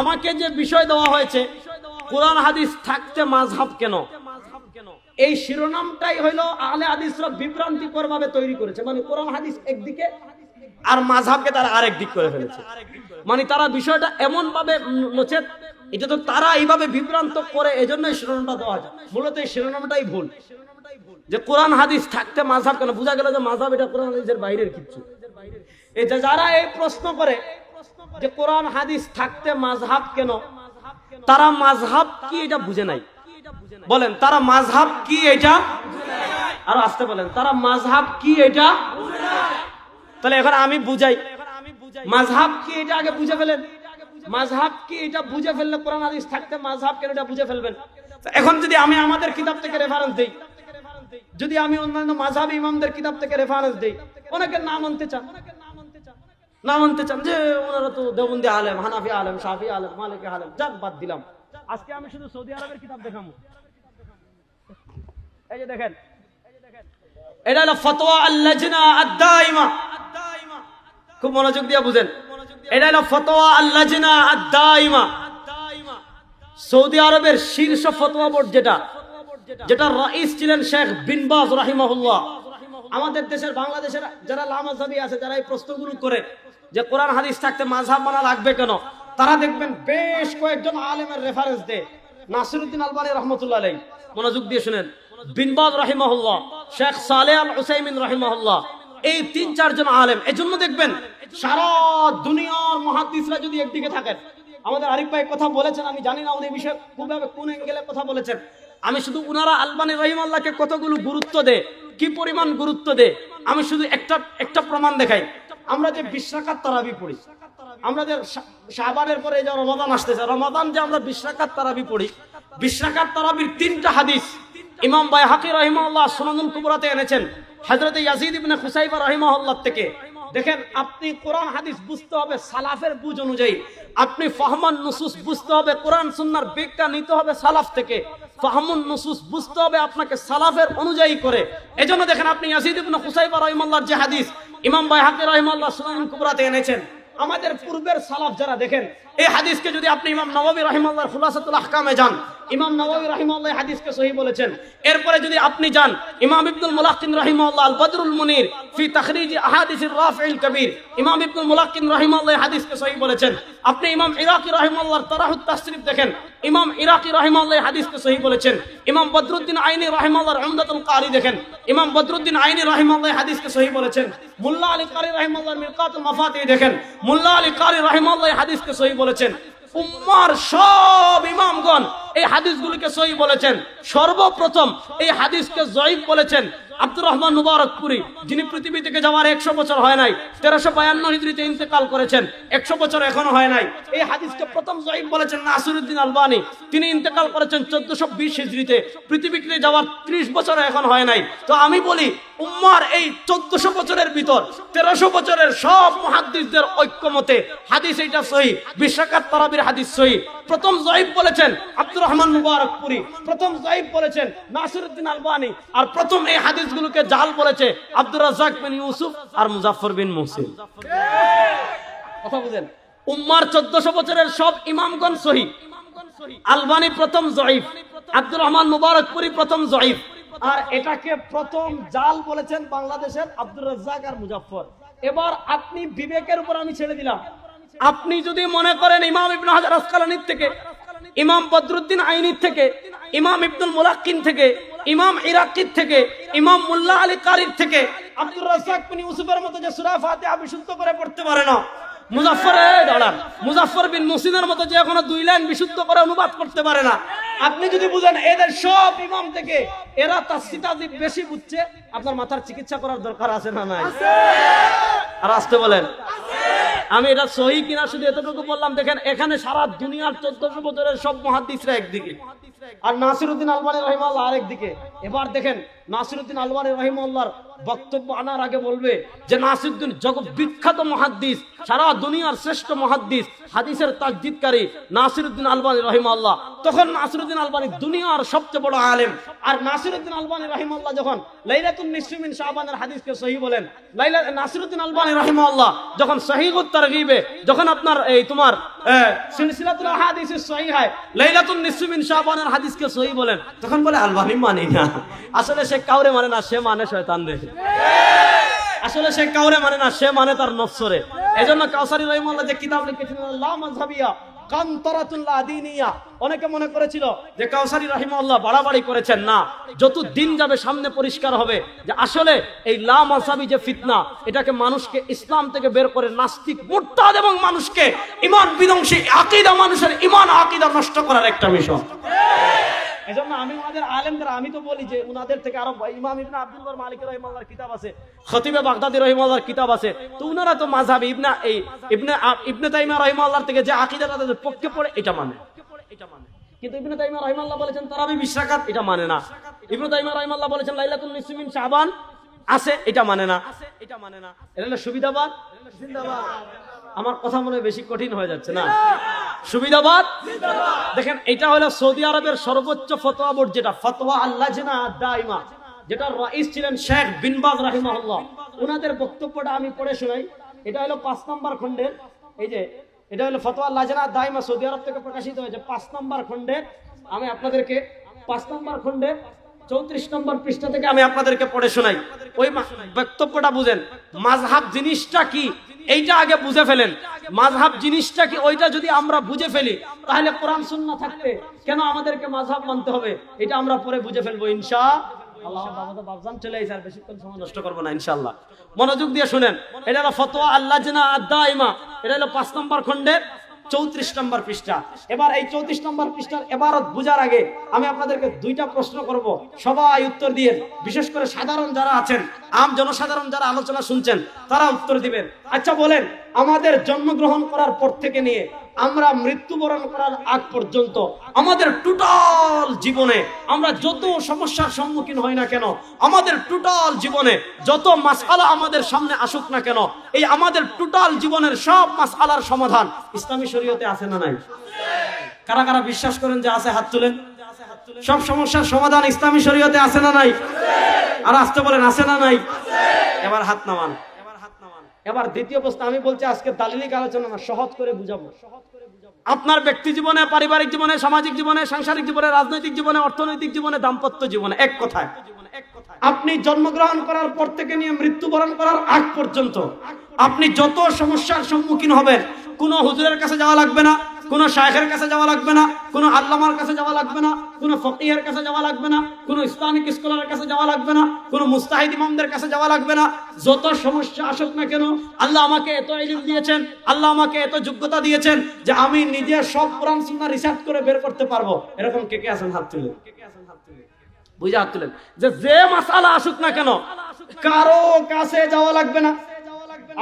আমাকে যে বিষয় দেওয়া হয়েছে কোরআন হাদিস থাকতে মাযহাব কেন, এই শিরোনামটাই হলো আহলে হাদিসরা বিভ্রান্তিকর ভাবে তৈরি করেছে। মানে কোরআন হাদিস একদিকে আর মাযহাবকে তারা আরেক দিক করে ফেলেছে। মানে তারা বিষয়টা এমন ভাবে নচেত, এটা তো তারা এইভাবে বিভ্রান্ত করে, এজন্য শিরোনামটা দেওয়া হয়। মূলত এই শিরোনামটাই ভুল, যে কোরআন হাদিস থাকতে মাযহাব কেন। বোঝা গেল যে মাযহাব এটা কোরআন হাদিসের বাইরের কিছু। এই যে যারা এই প্রশ্ন করে যে কোরআন হাদিস থাকতে মাযহাব কেন, তারা মাযহাব কি এটা বুঝে নাই। বলেন তারা মাযহাব কি এটা, আর আসতে বলেন তারা মাযহাব কি এটা। তাহলে এখন আমি বুঝাই মাযহাব কি এটা আগে বুঝে ফেলেন। মাযহাব কি এটা বুঝে ফেললে কোরআন হাদিস থাকতে মাযহাব কেন এটা বুঝে ফেলবেন। এখন যদি আমি আমাদের কিতাব থেকে রেফারেন্স দেই, যদি আমি অন্যান্য মাযহাবী ইমামদের কিতাব থেকে রেফারেন্স দেই, অনেকে না মানতে চান, না মানতে চান যে ওনারা তো দেওবন্দি আলেম, হানাফি আলেম, শাফি আলেম, মালিকি আলেম, যাক বাদ দিলাম। আজকে আমি শুধু সৌদি আরবের কিতাব দেখাবো। এই যে দেখেন, এটা হলো ফতোয়া আল-লাজনা আদ-দাইমা। খুব মনোযোগ দিয়ে বুঝেন, এটা হলো ফতোয়া আল-লাজনা আদ-দাইমা। সৌদি আরবের শীর্ষ ফতোয়া বোর্ড যেটা রাইস ছিলেন শেখ বিন বাজ রাহিমাহুল্লাহ। আমাদের দেশের বাংলাদেশের যারা লামাযহাবী আছে, যারা এই প্রশ্নগুলো করে যে কোরআন হাদিস থাকতে মাযহাব মানা লাগবে কেন, তারা দেখবেন বেশ কয়েকজন আলেমের রেফারেন্স দেয়। নাসিরউদ্দিন আলবানী রাহমাতুল্লাহ আলাইহি, মনোযোগ দিয়ে শুনেন, বিন বাজ রাহিমাহুল্লাহ, শেখ সালেহ আল উসাইমিন রাহিমাহুল্লাহ, এই ৩-৪ জন আলেম। এজন্য দেখবেন সারা দুনিয়ার মুহাদ্দিসরা যদি একদিকে থাকেন, আমাদের আরিফ ভাই কথা বলেছেন, আমি জানি না উনি বিষয়ে কিভাবে কোন অ্যাঙ্গেলে কথা বলেছেন, আমি শুধু উনারা আলবানী রাহিমাহুল্লাহকে কতগুলো গুরুত্ব দেয়, কি পরিমাণ গুরুত্ব দেয়, আমি শুধু একটা প্রমাণ দেখাই। আমরা যে ২০ রাকাত তারাবি পড়ি, আমরা যে শাবানের পরে যে রমাদান আসতেছে, রমাদান যে আমরা ২০ রাকাত তারাবি পড়ি, ২০ রাকাত তারাবির ৩টা হাদিস ইমাম বাইহাকি রাহিমাহুল্লাহ সুনানুল কুবরাতে এনেছেন হযরত ইয়াজিদ ইবনে খুসাইবা রাহিমাহুল্লাহ থেকে। দেখেন, আপনি কোরআন হাদিস বুঝতে হবে সালাফের বুঝ অনুযায়ী, আপনি ফাহমান নুসুস বুঝতে হবে, কোরআন সুন্নাহর ব্যাখ্যা নিতে হবে সালাফ থেকে, ফাহমুন নুসুস বুঝতে হবে আপনাকে সালাফের অনুযায়ী করে। এজন্য দেখেন, আপনি ইয়াজিদ ইবনে খুসাইবা রাহিমাহুল্লাহর যে হাদিস ইমাম বাইহাকি রাহিমাহুল্লাহ সুনানুল কুবরাতে এনেছেন, আমাদের পূর্বের সালাফ যারা, দেখেন এই হাদিসকে যদি আপনি ইমাম নববী রাহিমাহুল্লাহর খুলাসাতুল আহকামে যান, ইমাম নববী রাহিমাহুল্লাহ হাদিসকে সহিহ বলেছেন। এরপরে যদি আপনি যান ইমাম ইবনুল মুলাক্কিন রাহিমাহুল্লাহ আল বদরুল মুনির ফি তাখরিজ আহাদিসির রাফিউল কবির, ইমাম ইবনুল মুলাক্কিন রাহিমাহুল্লাহ হাদিসকে সহিহ বলেছেন। আপনি ইমাম ইরাকি রাহিমাহুল্লাহর তারাহুত তাসরিফ দেখেন, ইমাম ইরাকি রাহিমাহুল্লাহ হাদিসকে সহিহ বলেছেন। ইমাম বদরুদ্দিন আইনি রাহিমাহুল্লাহর উমদাতুল কারি দেখেন, ইমাম বদরুদ্দিন আইনি রাহিমাহুল্লাহ হাদিসকে সহিহ বলেছেন। মুল্লা আলী কারি রাহিমাহুল্লাহর মিরকাতুল মাফাতিহ দেখেন, মুল্লা আলী কারি রাহিমাহুল্লাহ হাদিসকে সহিহ বলেছেন। উম্মার সব ইমামগণ এই হাদিসগুলিকে সহিহ বলেছেন। সর্বপ্রথম এই হাদিসকে জয়ীফ বলেছেন আব্দুর রহমান মুবারকপুরি, যিনি পৃথিবী থেকে যাওয়ার 100 বছর হয় নাই, 1352 হিজরিতে ইন্তেকাল করেছেন, 100 বছর এখনো হয় নাই। এই হাদিসকে প্রথম জয়ীফ বলেছেন নাসিরউদ্দিন আলবানী, তিনি ইন্তেকাল করেছেন 1420 হিজরিতে, পৃথিবীতে যাওয়ার 30 বছর এখন হয় নাই। তো আমি বলি, উম্মার এই 1400 বছরের ভিতর 1300 বছরের সব মুহাদ্দিসদের ঐক্যমতে হাদিস এইটা সহিহ, 20 রাকাত তারাবির হাদিস সহিহ। প্রথম জয়ীফ বলেছেন আব্দুর রহমান মুবারকপুরি, প্রথম জয়ীফ বলেছেন নাসিরউদ্দিন আলবানী, আর প্রথম এই হাদিসগুলোকে জাল বলেছে আব্দুর রাজ্জাক বিন ইউসুফ আর মুজাফফর বিন মুহসিন। কথা বুঝেন, উম্মার 1400 বছরের সব ইমামগণ সহিহ, আলবানী প্রথম জয়ীফ, আব্দুর রহমান মুবারকপুরি প্রথম জয়ীফ, আর এটাকে প্রথম জাল বলেছেন বাংলাদেশের আব্দুর রাজ্জাক আর মুজাফফর। এবার আপনি বিবেকের উপর আমি ছেড়ে দিলাম, আপনি যদি মনে করেন ইমাম ইবনে হাজার আসকালানির থেকে, ইমাম বদরুদ্দিন আইনির থেকে, ইমাম ইবনুল মুলাক্কিন থেকে, ইমাম ইরাকির থেকে, ইমাম মুল্লা আলী কারির থেকে আব্দুর রাজ্জাক বিন ইউসুফের মতো যে সূরা ফাতিহা বিশুদ্ধ করে পড়তে পারে না, মুজাফফর বিন মুহসিনের মতো যে এখনো 2 লাইন বিশুদ্ধ করে অনুবাদ করতে পারে না, আপনি যদি বুঝেন এদের সব ইমাম থেকে এরা তাসসিতাজি বেশি বুঝছে, আপনার মাথার চিকিৎসা করার দরকার আছে না নাই? আর আসতে বলেন, আমি এটা সহিহ কিনা শুধু এতটুকু বললাম। দেখেন, এখানে সারা দুনিয়ার 1400 বছরের সব মুহাদ্দিসরা একদিকে, আর নাসিরউদ্দিন আলবানী রাহিমাহুল্লাহ আরেকদিকে। এবার দেখেন, নাসিরউদ্দিন আলবানী রাহিমাহুল্লাহর বক্তব্য আনার আগে বলবে যে নাসিরউদ্দিন জগৎ বিখ্যাত মুহাদ্দিস, সারা দুনিয়ার শ্রেষ্ঠ মুহাদ্দিস, হাদিসের তাজদীদকারী নাসিরউদ্দিন আলবানী রাহিমাহুল্লাহ। তখন নাসিরউদ্দিন আলবানী দুনিয়ার সবচেয়ে বড় আলেম। আর নাসিরউদ্দিন আলবানী রাহিমাহুল্লাহ যখন লাইলাতুন নিসফি মিন শাবানের হাদিসকে সহিহ বলেন, নাসিরউদ্দিন আলবানী রাহিমাহুল্লাহ যখন সহিহুত তারগীবে, যখন আপনার এই তোমার সিলসিলাতুল আহাদিসের সহিহ লাইলাতুন নিসফি মিন শাবানের হাদিসকে সহিহ বলেন, তখন বলে আলবানি মানি না। আসলে সে কাউরে মানে না, সে মানে শয়তান রে। আসলে সে কাউরে মানে না, সে মানে তার নফসরে। এজন্য কাউসারী রাহিমাহুল্লাহ যে কিতাব লিখেছিলেন লা মাযহাবিয়া কান্তরাতুল্লাহ দীনিয়া, অনেকে মনে করেছিল যে কাউসারী রাহিমাহুল্লাহ বাড়াবাড়ি করেছেন। না, যত দিন যাবে সামনে পরিষ্কার হবে যে আসলে এই লা মাযহাবি যে ফিতনা, এটাকে মানুষকে ইসলাম থেকে বের করে নাস্তিক, মুরতাদ এবং মানুষকে ঈমান বিধ্বংসী আকীদা, মানুষের ঈমান আকীদা নষ্ট করার একটা মিশন। এজন্য আমি ওনাদের আলেমদের, আমি তো বলি যে ওনাদের থেকে আরো ইমাম ইবনে আব্দুল বার মালিক রাহিমাহুল্লাহর কিতাব আছে, খতিবে বাগদাদি রাহিমাহুল্লাহর কিতাব আছে, তো ওনারা তো মাযহাবী ইবনে তাইমিয়া রাহিমাহুল্লাহর থেকে যে আকীদাটা তাদের পক্ষে পড়ে এটা মানে। কিন্তু ইবনে তাইমিয়া রাহিমাহুল্লাহ বলেছেন তারাবি 20 রাকাত, এটা মানে না। ইবনে তাইমিয়া রাহিমাহুল্লাহ বলেছেন লাইলাতুন নিসফি মিন শাবান আছে, এটা মানে না। এটা হলো সুবিধাবাদ জিন্দাবাদ। আমার কথা মনে বেশি কঠিন হয়ে যাচ্ছে না? সুবিধাবাদ জিন্দাবাদ। দেখেন, এটা হলো সৌদি আরবের সর্বোচ্চ ফতোয়া বোর্ড, যেটা ফতোয়া আল-লাজনা আদ-দাইমা, যেটা রাইস ছিলেন শেখ বিন বাজ রাহিমাহুল্লাহ। ওনাদের বক্তব্যটা আমি পড়ে শোনাই। এটা হলো 5 নম্বর খণ্ডের, এই যে এটা হলো ফতোয়া আল-লাজনা আদ-দাইমা, সৌদি আরব থেকে প্রকাশিত হয়েছে 5 নম্বর খণ্ডে। আমি আপনাদেরকে 5 নম্বর খণ্ডে 34 নম্বর পৃষ্ঠা থেকে আমি আপনাদেরকে পড়ে শোনাই। ওই বক্তব্যটা বুঝেন। মাযহাব জিনিসটা কি এইটা আগে বুঝে ফেলেন। মাযহাব জিনিসটা কি ওইটা যদি আমরা বুঝে ফেলি, তাহলে কোরআন সুন্নাহ থাকতে কেন আমাদেরকে মাযহাব মানতে হবে, এটা আমরা পরে বুঝে ফেলবো ইনশাআল্লাহ। বাবজান চলে আইছে, আর বেশিক্ষণ সময় নষ্ট করব না ইনশাআল্লাহ। মনোযোগ দিয়ে শুনেন। এটা হলো ফতোয়া আল-লাজনা আদ-দাইমা, এটা হলো 5 নম্বর খণ্ডের 34 নম্বর পৃষ্ঠা। এবার এই 34 নম্বর পৃষ্ঠার এবারত বুঝার আগে আমি আপনাদেরকে 2টা প্রশ্ন করব, সবাই উত্তর দিবেন। বিশেষ করে সাধারণ যারা আছেন, আম জনসাধারণ যারা আলোচনা শুনছেন, তারা উত্তর দিবেন। আচ্ছা বলেন, আমাদের জন্মগ্রহণ করার পর থেকে নিয়ে আমরা মৃত্যুবরণ করার আগ পর্যন্ত আমাদের টোটাল জীবনে আমরা যত সমস্যার সম্মুখীন হই না কেন, আমাদের টোটাল জীবনে যত মাসআলা আমাদের সামনে আসুক না কেন, এই আমাদের টোটাল জীবনের সব মাসআলার সমাধান ইসলামী শরীয়তে আছে না নাই? কারা কারা বিশ্বাস করেন যে আছে? হাত তুলেন। সব সমস্যার সমাধান ইসলামী শরীয়তে আছে না নাই? আর আসতে বলেন, আছে না নাই? এবার হাত নামান। এবার দ্বিতীয় প্রশ্ন, আমি বলছি আজকে দালিলিক আলোচনা না, সহজ করে বুঝাবো। আপনার ব্যক্তি জীবনে, পারিবারিক জীবনে, সামাজিক জীবনে, সাংসারিক জীবনে, রাজনৈতিক জীবনে, অর্থনৈতিক জীবনে, দাম্পত্য জীবনে, এক কথায় আপনি জন্মগ্রহণ করার পর থেকে নিয়ে মৃত্যুবরণ করার আগ পর্যন্ত আপনি যত সমস্যার সম্মুখীন হবেন, কোনো হুজুরের কাছে যাওয়া লাগবে না, কোনো শায়েখের কাছে যাওয়া লাগবে না, কোনো আল্লামার কাছে যাওয়া লাগবে না, কোনো ফকিহের কাছে যাওয়া লাগবে না, কোনো ইসলামিক স্কলারের কাছে যাওয়া লাগবে না, কোনো মুস্তাহিদ ইমামদের কাছে যাওয়া লাগবে না। যত সমস্যা আসুক না কেন, আল্লাহ আমাকে এত ইলম দিয়েছেন, আল্লাহ আমাকে এত যোগ্যতা দিয়েছেন যে আমি নিজে সব কোরআন সুন্নাহ রিসার্চ করে বের করতে পারবো। এরকম কে কে আছেন? হাত তুলেন। বুঝে হাত তুলেন। যে মাসআলা আসুক না কেন, কারো কাছে যাওয়া লাগবে না,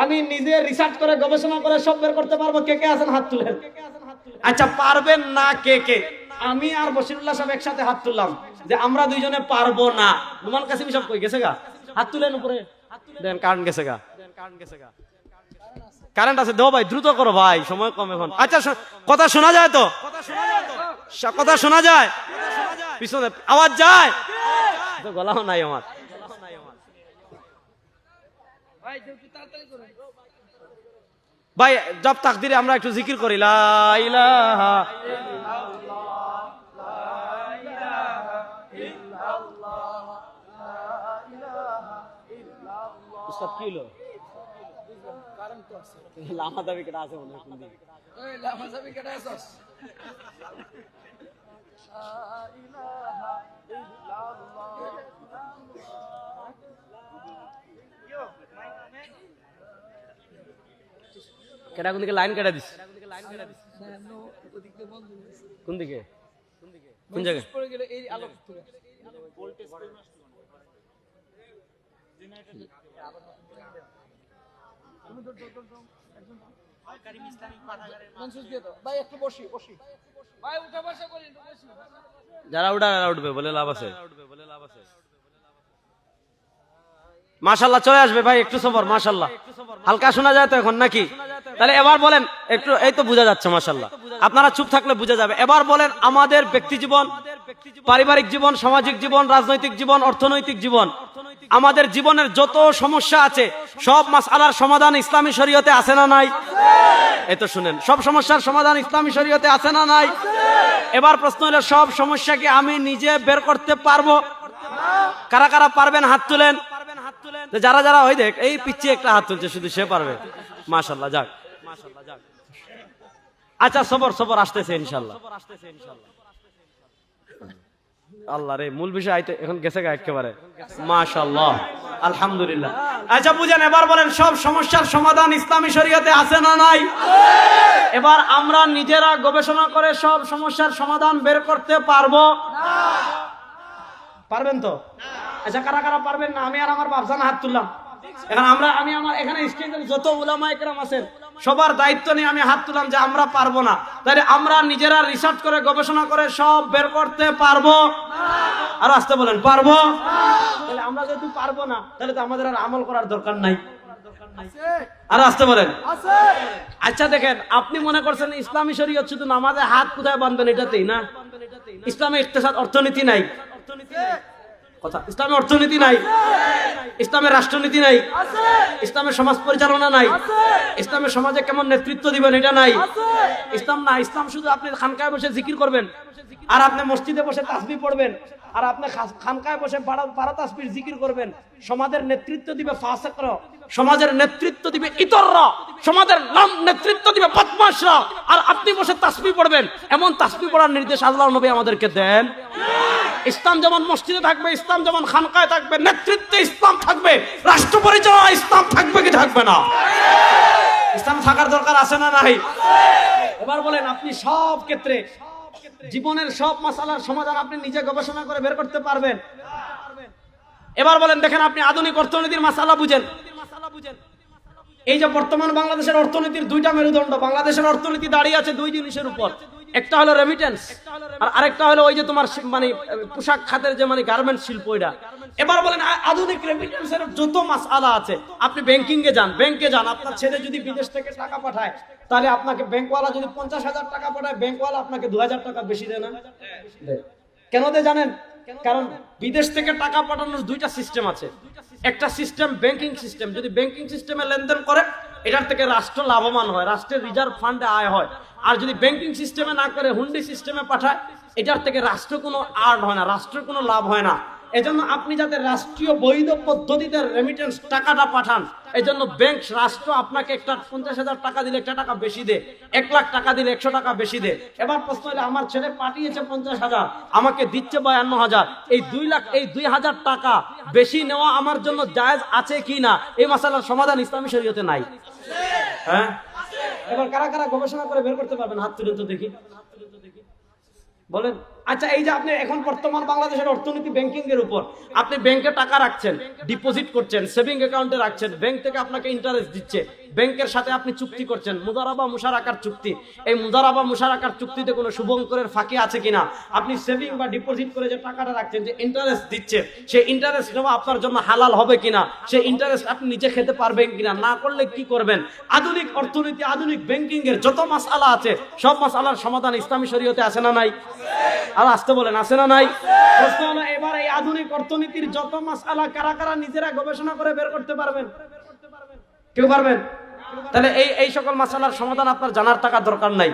আমি নিজে রিসার্চ করে গবেষণা করে সব বের করতে পারবো। কে কে আছেন? হাত তুলেন। আচ্ছা, পারবেন না কে কে? আমি আর বশিরুল্লাহ সাহেব একসাথে হাত তুললাম যে আমরা দুইজনে পারবো না। নুমান কাসিম সব কই গেছে গা? হাত তুলেন উপরে। দেন, কারেন্ট গেছে গা? কারেন্ট আছে? দাও ভাই, দ্রুত করো ভাই, সময় কম এখন। আচ্ছা, কথা শোনা যায় তো? কথা শোনা যায়? পিছনে আওয়াজ যায় তো? গলাও নাই আমার ভাই। জব তাকদিরে আমরা একটু জিকির করি, লা ইলাহা ইল্লাল্লাহ, লা ইলাহা ইল্লাল্লাহ, লা ইলাহা ইল্লাল্লাহ। উস্তাদ কি হলো? কারেন্ট তো আছে, লামা দাবি কেটে আছে মনে হয়। কোন দিকে ওই লামা দাবি কেটে আছে? লা ইলাহা ইল্লাল্লাহ। কেডা কোন দিকে লাইন কেটে দিস? কোন দিকে? কোন জায়গায়? এই আলো ভোল্টেজ যারা উঠবে বলে লাভ আছে। মাশাআল্লাহ চলে আসবে ভাই, একটু সবর। মাশাআল্লাহ হালকা শোনা যায় তো এখন নাকি? তাহলে এবার বলেন একটু, এই তো বোঝা যাচ্ছে মাশাআল্লাহ। আপনারা চুপ থাকলে বোঝা যাবে। এবার বলেন, আমাদের ব্যক্তি জীবন, পারিবারিক জীবন, সামাজিক জীবন, রাজনৈতিক জীবন, অর্থনৈতিক জীবন, আমাদের জীবনের যত সমস্যা আছে সব মাসআলার সমাধান ইসলামী শরীয়তে আছে না নাই? এই তো শুনেন, সব সমস্যার সমাধান ইসলামী শরীয়তে আছে না নাই? এবার প্রশ্ন হলো, সব সমস্যা কি আমি নিজে বের করতে পারবো? কারা কারা পারবেন হাত তুলেন। যারা যারা ওই দেখ এই পিচ্ছি একটা হাত তুলছে, শুধু সে পারবে। মাশাআল্লাহ, যাক। আচ্ছা, সবর সবর, আসতেছে ইনশাআল্লাহ। আল্লাহ রে, মূল বিষয় আইতে এখন গেছে গা একেবারে। মাশাআল্লাহ, আলহামদুলিল্লাহ। আচ্ছা বুঝেন, এবার বলেন সব সমস্যার সমাধান ইসলামী শরীয়তে আছে না নাই? এবার আমরা নিজেরা গবেষণা করে সব সমস্যার সমাধান বের করতে পারবো? পারবেন তো? আচ্ছা, কারা কারা পারবেন না? আমি আর আমার বাপজান হাত তুললাম। এখন আমি আমার এখানে স্টেজের যত উলামায়ে কেরাম আছেন সবার দায়িত্ব নিয়ে আমি হাত তুললাম যে আমরা পারবো না। তাহলে আমরা নিজেরা রিসার্চ করে গবেষণা করে সব বের করতে পারবো? আর আসতে বলেন, পারবো? তাহলে আমরা যেহেতু পারবো না, তাহলে তো আমাদের আর আমল করার দরকার নাই। আর আসতে বলেন। আচ্ছা দেখেন, আপনি মনে করছেন ইসলামী শরীয়ত শুধু নামাজে হাত কোথায় বাঁধবেন এটাতেই না? ইসলামে ইকতিসাদ অর্থনীতি নাই, কথা ইসলামে অর্থনীতি নাই, ইসলামের রাষ্ট্রনীতি নাই, ইসলামের সমাজ পরিচালনা নাই, ইসলামের সমাজে কেমন নেতৃত্ব দিবেন এটা নাই। ইসলাম না, ইসলাম শুধু আপনি খানকায় বসে জিকির করবেন, আর আপনি মসজিদে বসে তাসবিহ পড়বেন, আর আপনি খানকায় বসে পারা তাসবিহ জিকির করবেন। সমাজের নেতৃত্ব দিবে ফাসিকরা, সমাজের নেতৃত্ব দিবে ইতররা, সমাজের নেতৃত্ব দিবে বদমাশরা, আর আপনি বসে তাসবিহ পড়বেন। এমন তাসবিহ পড়ার নির্দেশ আল্লাহর নবী আমাদেরকে দেন। ইসলাম যেমন মসজিদে থাকবে, ইসলাম যেমন খানকায় থাকবে, নেতৃত্বে ইসলাম থাকবে, রাষ্ট্র পরিচালনা ইসলাম থাকবে কি থাকবে না? ইসলাম থাকার দরকার আছে না নাই? এবার বলেন, আপনি সব ক্ষেত্রে জীবনের সব মাসালার সমাধান আপনি নিজে গবেষণা করে বের করতে পারবেন? এবার বলেন, দেখেন আপনি আধুনিক অর্থনীতির মাসালা বুঝেন। এই যে বর্তমান বাংলাদেশের অর্থনীতির দুইটা মেরুদণ্ড, বাংলাদেশের অর্থনীতি দাঁড়িয়ে আছে দুই জিনিসের উপর। একটা হলো রেমিটেন্স, আর আরেকটা হলো ওই যে তোমার মানে পোশাক খাতের যে মানে গার্মেন্টস শিল্প। এটা এবার বলেন, আধুনিক রেমিটেন্সের যত মাসআলা আছে, আপনি ব্যাংকে যান, আপনার ছেলে যদি বিদেশ থেকে টাকা পাঠায়, তাহলে আপনাকে ব্যাংকওয়ালা যদি 50,000 টাকা পাঠায়, ব্যাংকওয়ালা আপনাকে 2,000 টাকা বেশি দেয় না? কেন দেয় জানেন? কারণ বিদেশ থেকে টাকা পাঠানোর দুইটা সিস্টেম আছে। একটা সিস্টেম ব্যাংকিং সিস্টেম, যদি ব্যাংকিং সিস্টেমে লেনদেন করে এটার থেকে রাষ্ট্র লাভবান হয়, রাষ্ট্রের রিজার্ভ ফান্ডে আয় হয়। আর যদি ব্যাংকিং সিস্টেমে না করে হুন্ডি সিস্টেমে পাঠায়, এটার থেকে রাষ্ট্র কোনো আর্ন হয় না, রাষ্ট্রের কোনো লাভ হয় না। এজন্য আপনি যাতে রাষ্ট্রীয় বৈধ পদ্ধতিতে রেমিটেন্স টাকাটা পাঠান, এজন্য ব্যাংক রাষ্ট্র আপনাকে একটা 50,000 টাকা দিলে 1 টাকা বেশি দে, 1 লাখ টাকা দিলে 100 টাকা বেশি দে। এবার প্রশ্ন হলো, আমার ছেলে পাঠিয়েছে 50,000, আমাকে দিচ্ছে 52,000, এই 2 লাখ, এই 2,000 টাকা বেশি নেওয়া আমার জন্য জায়েজ আছে কি না? এই মাসালার সমাধান ইসলামী শরীয়তে নাই। হ্যাঁ, এবার কারা কারা গবেষণা করে বের করতে পারবেন? হাত তুলে তো দেখি, বলেন। আচ্ছা, এই যে আপনি এখন বর্তমান বাংলাদেশের অর্থনীতি ব্যাংকিং এর উপর, আপনি ব্যাংকে টাকা রাখছেন, ডিপোজিট করছেন, সেভিং অ্যাকাউন্টে রাখছেন, ব্যাংক থেকে আপনাকে ইন্টারেস্ট দিচ্ছে, ব্যাংকের সাথে আপনি চুক্তি করছেন, মুদারাবা মুশারাকার চুক্তি। এই মুদারাবা মুশারাকার চুক্তিতে কোনো শুভঙ্করের ফাঁকি আছে কিনা? আপনি সেভিং বা ডিপোজিট করে যে টাকাটা রাখছেন, যে ইন্টারেস্ট দিচ্ছে, সেই ইন্টারেস্ট নেওয়া আপনার জন্য হালাল হবে কিনা? সেই ইন্টারেস্ট আপনি নিজে খেতে পারবেন কিনা? না করলে কি করবেন? আধুনিক অর্থনীতি, আধুনিক ব্যাংকিং এর যত মাসআলা আছে, সব মাসআলার সমাধান ইসলামী শরীয়তে আছে না নাই? আর আসতে বলেন, আছে না নাই? প্রশ্ন হলো, এবার এই আধুনিক অর্থনীতির যত মাসআলা কারা কারা নিজেরা গবেষণা করে বের করতে পারবেন? কেউ পারবেন? তাহলে এই সকল মাসআলার সমাধান আপনার জানার টাকা দরকার নাই,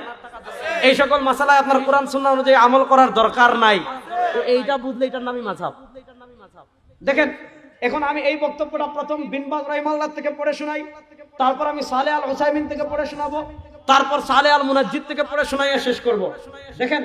এই সকল মাসআলায় আপনার কোরআন সুন্নাহ অনুযায়ী আমল করার দরকার নাই। তো এইটা বুঝলে এটার নামই মাযহাব। দেখেন, এখন আমি এই বক্তব্যটা প্রথম বিন বাজ রাহিমাহুল্লাহ থেকে পড়ে শোনাই, তারপর আমি সালেহ আল উসাইমিন থেকে পড়ে শোনাবো, তারপর সালেহ আল মুনাজ্জিদ থেকে পড়ে শোনাইয়া শেষ করব। দেখেন,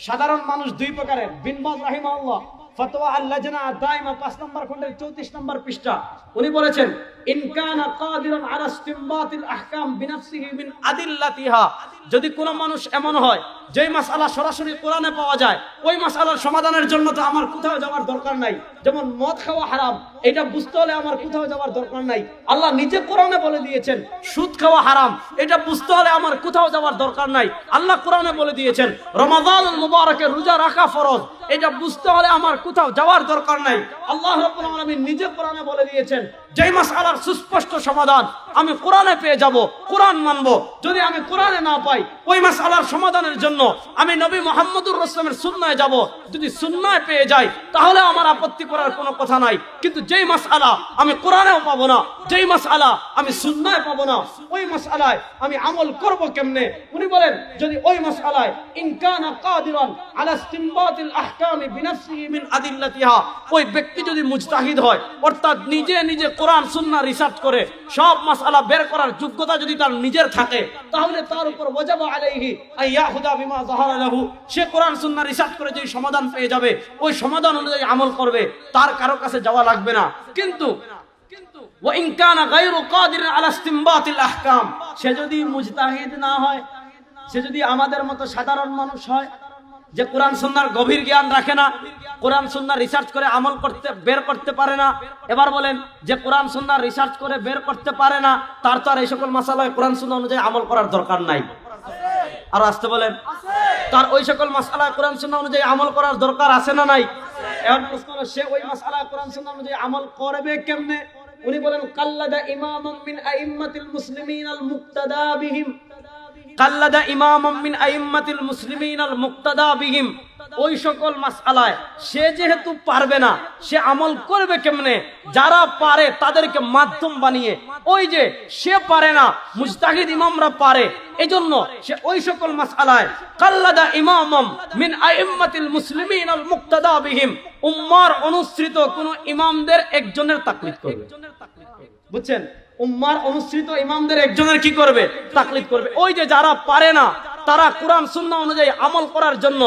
সাধারণ মানুষ দুই প্রকারের। বিন বাজ রাহিমাহুল্লাহ ফতোয়া আল-লাজনা আদ-দাইমা 5 নম্বর খণ্ডের 34 নম্বর পৃষ্ঠা, উনি বলেছেন, ইন কানা কাদিরান আলা ইসতিমবাতিল আহকাম বিনাফসিহি মিন আদিল্লাতিহা, যদি কোনো মানুষ এমন হয় যেই মাসআলা সরাসরি কোরআনে পাওয়া যায়, ওই মাসআলার সমাধানের জন্য তো আমার কোথাও যাওয়ার দরকার নাই। যেমন মদ খাওয়া হারাম, এটা বুঝতে হলে আমার কোথাও যাওয়ার দরকার নাই, আল্লাহ নিজে কোরআনে বলে দিয়েছেন। সুদ খাওয়া হারাম, এটা বুঝতে হলে আমার কোথাও যাওয়ার দরকার নাই, আল্লাহ কোরআনে বলে দিয়েছেন। রমাদানুল মুবারকে রোজা রাখা ফরজ, এটা বুঝতে হলে আমার কোথাও যাওয়ার দরকার নাই, আল্লাহ রাব্বুল আলামিন নিজে কোরআনে বলে দিয়েছেন। যেই মাসআলার সুস্পষ্ট সমাধান আমি কোরআনে পেয়ে যাব, কোরআন মানবো। যদি আমি কোরআনে না পাই, ওই মাসআলার সমাধানের জন্য আমি নবী মুহাম্মদুর রাসূলের সুন্নাহে যাব। যদি সুন্নাহে পেয়ে যাই তাহলে আমার আপত্তি করার কোনো কথা নাই। কিন্তু যেই মাসআলা আমি কোরআনেও পাবো না, যেই মাসআলা আমি সুন্নাহে পাবো না, ওই মাসআলায় আমি আমল করব কেমনে? উনি বলেন, যদি ওই মাসআলায় ইন কানা কাদিরান আলা ইসতিনবাতিল আহকামি বিনাফসিহি মিন আদিল্লাতিহা, ওই ব্যক্তি যদি মুজতাহিদ হয়, অর্থাৎ নিজে নিজে কোরআন সুন্নাহ রিসার্চ করে সব মাসআলা বের করার যোগ্যতা যদি তার নিজের থাকে, তাহলে তার উপর ওয়াজিব আলাইহি আইয়াহুদা বিমা যাহারা লাহু, সে কোরআন সুন্নাহ রিসার্চ করে যে সমাধান পেয়ে যাবে, ওই সমাধান অনুযায়ী আমল করবে, তার কারো কাছে যাওয়া লাগবে না। কিন্তু ওয়া ইন কানা গায়রু কাদিরিন আলা ইসতিনবাতিল আহকাম, সে যদি মুজতাহিদ না হয়, সে যদি আমাদের মতো সাধারণ মানুষ হয়, যে কোরআন সুন্নাহর গভীর জ্ঞান রাখে না, কোরআন সুন্নাহ রিসার্চ করে আমল করতে বের করতে পারে না। এবার বলেন, যে কোরআন সুন্নাহ রিসার্চ করে বের করতে পারে না, তার তো আর এই সকল মাসালায় কোরআন সুন্নাহ অনুযায়ী আমল করার দরকার নাই। আর আসতে বলেন, তার ওই সকল মাসালায় কোরআন সুন্নাহ অনুযায়ী আমল করার দরকার আছে না নাই? এখন প্রশ্ন হলো, সে ওই মাসালায় কোরআন সুন্নাহ অনুযায়ী আমল করবে কেমনে? উনি বলেন, কাল্লাদা ইমামান মিন আইম্মাতিল মুসলিমিন আল মুক্তাদা বিহিম, কাল্লাদা ইমামান মিন আইম্মাতিল মুসলিমিন আল মুক্তাদা বিহিম। ওই সকল মাসআলায় সে যেহেতু পারবে না, সে আমল করবে কেমনে? যারা পারে তাদেরকে মাধ্যম বানিয়ে, ওই যে সে পারে না, মুজতাহিদ ইমামরা পারে, এজন্য সে ওই সকল মাসআলায় কাল্লাদা ইমামাম মিন আইম্মাতিল মুসলিমিন আল মুক্তাদা বিহিম, উম্মার অনুসৃত কোন ইমামদের একজনের তাকলিদ করবে। বুঝছেন? উম্মার অনুসৃত ইমামদের একজনের কি করবে? তাকলিদ করবে। ওই যে যারা পারে না, তারা কোরআন সুন্নাহ অনুযায়ী আমল করার জন্য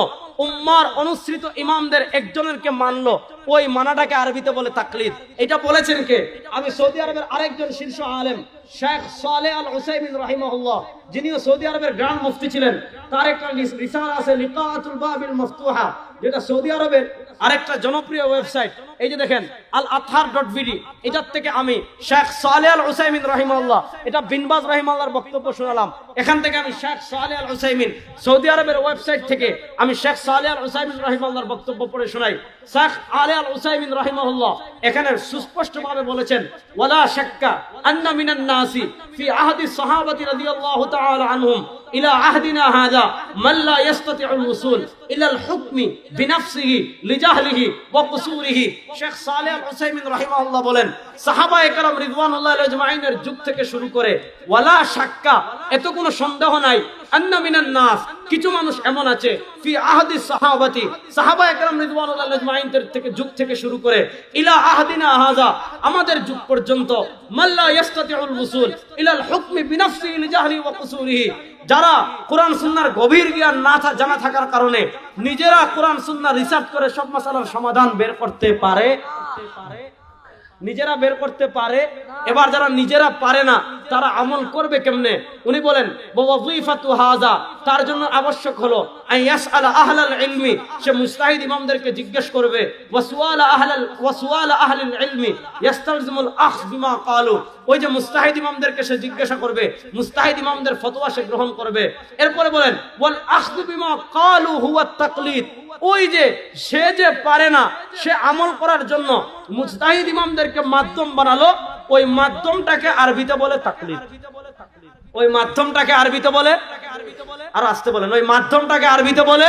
উম্মার অনুসৃত ইমামদের একজনেরকে মানলো, ওই মানাটাকে আরবিতে বলে তাকলিদ। এটা বলেছেন কে? আমি সৌদি আরবের আরেকজন শীর্ষ আলেম শেখ সালেহ আল উসাইমিন রাহিমাহুল্লাহ, যিনিও সৌদি আরবের গ্র্যান্ড মুফতি ছিলেন। তার একটা রিসালা আছে লিকাতুল বাবিল মফতুহা, যেটা সৌদি আরবের আরেকটা জনপ্রিয় ওয়েবসাইট। এই যে দেখেন al-athar.bd, এটার থেকে আমি শেখ সালেহ আল উসাইমিন রাহিমাহুল্লাহ, এটা বিন বাজ রাহিমাহুল্লাহর বক্তব্য শোনালাম। এখান থেকে আমি শেখ সালেহ আল উসাইমিন, সৌদি আরবের ওয়েবসাইট থেকে আমি শেখ সালেহ আল উসাইমিন রাহিমাহুল্লাহর বক্তব্য পড়ে শোনাই। শেখ আলী আল উসাইমিন রাহিমাহুল্লাহ এখানে সুস্পষ্টভাবে বলেছেন, ওয়ালা শাক্কা আন্না মিনান নাসি ফি আহদি সাহাবাতি রাদিয়াল্লাহু তাআলা আনহুম ইলা আহদিনা হাযা মান লা ইস্তাতিউল উসুল ইলা আল হুকমি বিনাফসিহি লিজাহলিহি ওয়া কুসুরিহি। শেখ সালেহ আল উসাইমিন রাহিমাহুল্লাহ বলেন, সাহাবায়ে কেরাম রিদওয়ানুল্লাহি আজমাইনের যুগ থেকে শুরু করে, ওয়ালা শাক্কা, এত কোনো সন্দেহ নাই, আন্না মিনান নাস, কিছু মানুষ এমন আছে, ফি আহদি সাহাবাতি, সাহাবায়ে কেরাম রিদওয়ানুল্লাহি আজমাইনের থেকে যুগ থেকে শুরু করে ইলা আহদিনা হাযা, আমাদের যুগ পর্যন্ত, মান লা ইস্তাতিউল উসুল ইলা আল হুকমি বিনাফসিহি লিজাহলিহি ওয়া কুসুরিহি, যারা কোরআন সুন্নাহর গভীর জ্ঞান না জানা থাকার কারণে নিজেরা কোরআন সুন্নাহ রিসার্চ করে সব মাসালার সমাধান বের করতে পারে, নিজেরা বের করতে পারে। এবার যারা নিজেরা পারে না, তারা আমল করবে কেমনে? উনি বলেন, ওয়াজিফাতু হাযা, তার জন্য আবশ্যক হলো আইয়াসআলা আহলাল ইলমি, সে মুজতাহিদ ইমামদেরকে জিজ্ঞেস করবে, ওয়াসওয়ালা আহলিল ইলমি ইস্তালজিমুল আখয বিমা ক্বালু, ওই যে মুজতাহিদ ইমামদেরকে সে জিজ্ঞাসা করবে, মুজতাহিদ ইমামদের ফতোয়া সে গ্রহণ করবে। এরপরে বলেন, ওয়াল আখয বিমা ক্বালু হুয়া তাকলিদ, ওই যে সে যে পারে না, সে আমল করার জন্য মুজতাহিদ ইমামদেরকে মাধ্যম বানালো, ওই মাধ্যমটাকে আরবিতে বলে তাকলিদ। ওই মাধ্যমটাকে আরবিতে বলে, আর আসতে বলেন, ওই মাধ্যমটাকে আরবিতে বলে,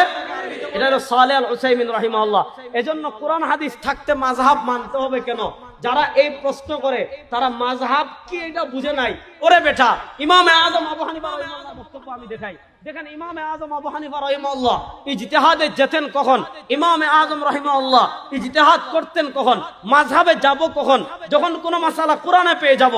এটা হলো সালেহ আল উসাইমিন রাহিমাহুল্লাহ। এজন্য কোরআন হাদিস থাকতে মাযহাব মানতে হবে কেন? যারা এই প্রশ্ন করে তারা মাযহাব কি এটা বুঝে নাই। ওরে বেটা, ইমামে আযম আবু হানিফা রাহিমাহুল্লাহর বক্তব্য আমি দেখাই। দেখেন, ইমামে আযম আবু হানিফা রাহিমাহুল্লাহ ইজতিহাদে যেতেন কখন? ইমামে আযম রাহিমাহুল্লাহ ইজতিহাদ করতেন কখন? মাযহাবে যাব কখন? যখন কোন মাসালা কোরআনে পেয়ে যাব,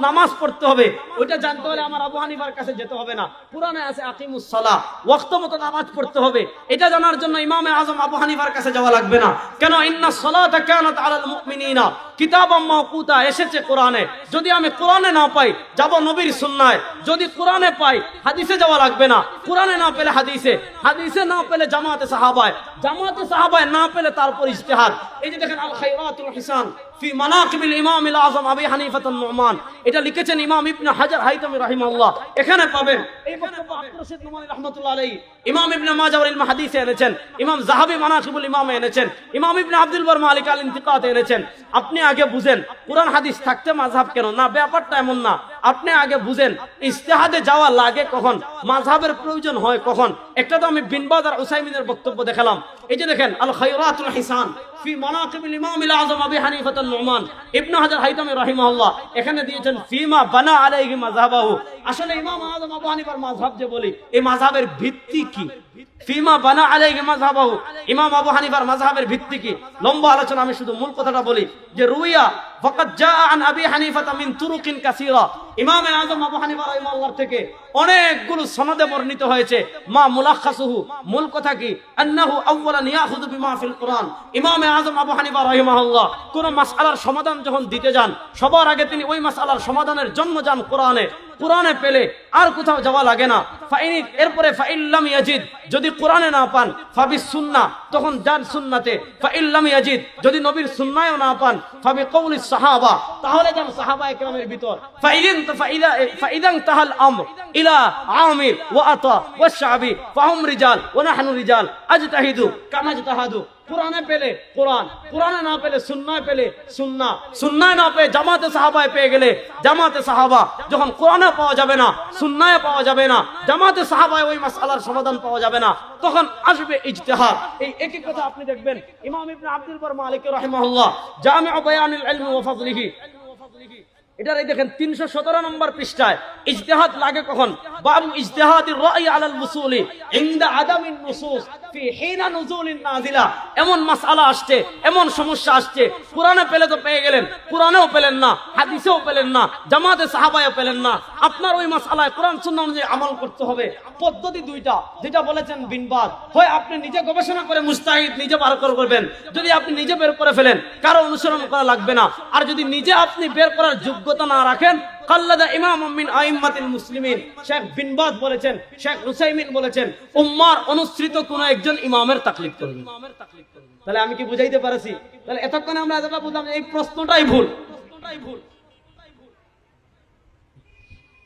নামাজ পড়তে হবে, ওইটা জানতে হলে আমার আবু হানিফার কাছে যেতে হবে না। কোরআনে আছে আকিমুস সালাহ, ওয়াক্ত মতো নামাজ পড়তে হবে, এটা জানার জন্য ইমামে আযম আবু হানিফার কাছে যাওয়া লাগবে না। কেন? ইন্নাস সালাতা কানাত আলাল মুমিনিনা কিতাবাম মাওকুতা, এসেছে কোরআনে। যদি আমি কোরআনে না পাই, যাব নবীর সুন্নায়। যদি কোরআনে পাই, হাদিসে যাওয়া লাগবে না। কোরআনে না পেলে হাদিসে, হাদিসে না পেলে জামাতে সাহাবায়, জামাতে সাহাবায় না পেলে তারপর ইজতিহাদ। এই যে দেখেন, আল খায়রাতুল হিসান ফি মানাকিবিল ইমামিল আযম আবি হানিফাতুন নুমান, এটা লিখেছেন ইমাম ইবনে হাজার হাইতামি রাহিমাহুল্লাহ। এখানে পাবেন এই বক্তব্য আব্দুর রশিদ নোমানী রাহমাতুল্লাহ আলাইহি ইমাম ইবনে মাজাহ ওয়াল ইলম হাদিসে এনেছেন, ইমাম যাহাবী মানাকিবুল ইমামে এনেছেন, ইমাম ইবনে আব্দুল বার মালিক আল ইনতিকাতে এনেছেন। আপনি আগে বুঝেন কুরআন হাদিস থাকতে মাযহাব কেন না, ব্যাপারটা এমন না। আপনি আগে বুঝেন ইজতিহাদে যাওয়া লাগে কখন, মাযহাবের প্রয়োজন হয় কখন। একটা তো আমি বিন বাজ আর উসাইমিনের বক্তব্য দেখালাম। এই যে দেখেন আল খায়রাতুল হিসান ফি মানাকিবিল ইমামিল আযম আবি হানিফাতুন নুমান, ইবনে হাজার হাইতামি রাহিমাহুল্লাহ এখানে দিয়েছেন ফিমা বানা আলাইহি মাযহাবাহু। আসলে ইমাম আযম আবু হানিফার মাযহাব যে বলি, এই মাযহাবের ভিত্তি কি? ফিমা বানা আলাইহি মাযহাবাহু, ইমাম আবু হানিফার মাযহাবের ভিত্তি কি? লম্বা আলোচনা, আমি শুধু মূল কথাটা বলি যে রুইয়া ফাকাদ জা আন আবি হানিফা মিন তুরুকিন কাসীরা, ইমাম আযম আবু হানিফা রাহিমাহুল্লাহ থেকে অনেকগুলো সনদে বর্ণিত হয়েছে। মা মুলাখাসুহু, মূল কথা কি? আন্নাহু আউওয়ালান ইয়াখুযু বিমা ফিল কুরআন। ইমাম আযম আবু হানিফা রাহিমাহুল্লাহ কোন মাসআলার সমাধান যখন দিতে যান, সবার আগে তিনি ওই মাসআলার সমাধানের জন্য যান কোরআনে। কোরআনে পেলে আর কোথাও যাওয়া লাগে না। এরপরে ফাইল্লাম ইয়াজিদ, যদি কোরআনে না পান ফাবিস সুন্নাহ, তখন যান সুন্নাতে। ফাইল্লাম ইয়াজিদ, যদি নবীর সুন্নায়ও না পান ফাবি কওলিস সাহাবা, তাহলে যান সাহাবায়ে কেরামের ভিতর। ফাইদান তাহাল আমর ইলা আমির ওয়া আতা ওয়া শাবি ফাহুম রিজাল ওয়া নাহনু রিজাল আজতাহিদু কামা আজতাহাদু। কোরআনে পেলে কোরআন, কোরআনে না পেলে সুন্নায় পেলে সুন্নাহ, সুন্নায় না পেয়ে জামাতে সাহাবায় পেয়ে গেলে জামাতে সাহাবা। যখন কোরআনে পাওয়া যাবে না, সুন্নায় পাওয়া যাবে না, জামাতে সাহাবায় ওই মাসআলার সমাধান পাওয়া যাবে না, তখন আসবে ইজতিহাদ। এই একই কথা আপনি দেখবেন ইমাম ইবনে আব্দুল বার মালিক রাহিমাহুল্লাহ জামিউ বায়ানিল ইলমি ওয়া ফাযলিহি, এটার এই দেখেন 317 নম্বর পৃষ্ঠায় ইজতিহাদ লাগে কখন? বাবু ইজতিহাদির রাই আলাল উসুলি ইনদা আদামিন নুসুস ফি হিনা নুজুলিন নাজিলা। এমন মাসআলা আসছে, এমন সমস্যা আসছে, কোরআনে পেলে তো পেয়ে গেলেন, কোরআনেও পেলেন না, হাদিসেও পেলেন না, জামাতে সাহাবায়ও পেলেন না। আপনার ওই মাসআলায় কোরআন সুন্নাহ অনুযায়ী আমল করতে হবে। পদ্ধতি দুইটা, যেটা বলেছেন বিন বাজ, হয় আপনি নিজে গবেষণা করে মুস্তাহিদ নিজে বার করবেন। যদি আপনি নিজে বের করে ফেলেন, কারো অনুসরণ করা লাগবে না। আর যদি নিজে আপনি বের করার যোগ্যতা না রাখেন, কাল্লাদা ইমাম মিন আইম্মাতিল মুসলিমিন, শেখ বিন বাজ বলেছেন, শেখ উসাইমিন বলেছেন, উম্মার অনুসৃত কোন একজন ইমামের তাকলিদ করবেন। তাহলে আমি কি বুঝাইতে পারছি? তাহলে এতক্ষণে আমরা এতটা বুঝলাম এই প্রশ্নটাই ভুল।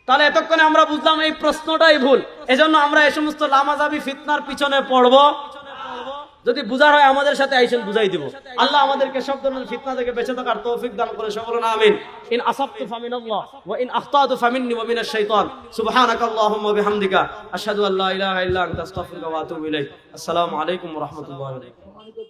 তাহলে এতক্ষণে আমরা বুঝলাম এই প্রশ্নটাই ভুল। এজন্য আমরা এই সমস্ত লামাযাবি ফিতনার পিছনে পড়ব। যদি বুঝার হয় আমাদের সাথে আইসেন, বুঝাই দিব। আল্লাহ আমাদেরকে সব ধরনের ফিতনা থেকে বেঁচে থাকার তৌফিক দান করে, সকলে আমিন। ইন আসাবতু ফামিনাল্লাহ ওয়া ইন আখতাতু ফামিন্নি ওয়া মিনাশ শাইতান। সুবহানাকাল্লাহুম্মা ওয়া বিহামদিকা আশহাদু আল্লা ইলাহা ইল্লা আনতা আস্তাগফিরুকা ওয়া আতুবু ইলাইক। আসসালামু আলাইকুম ওয়া রাহমাতুল্লাহি ওয়া বারাকাতুহু।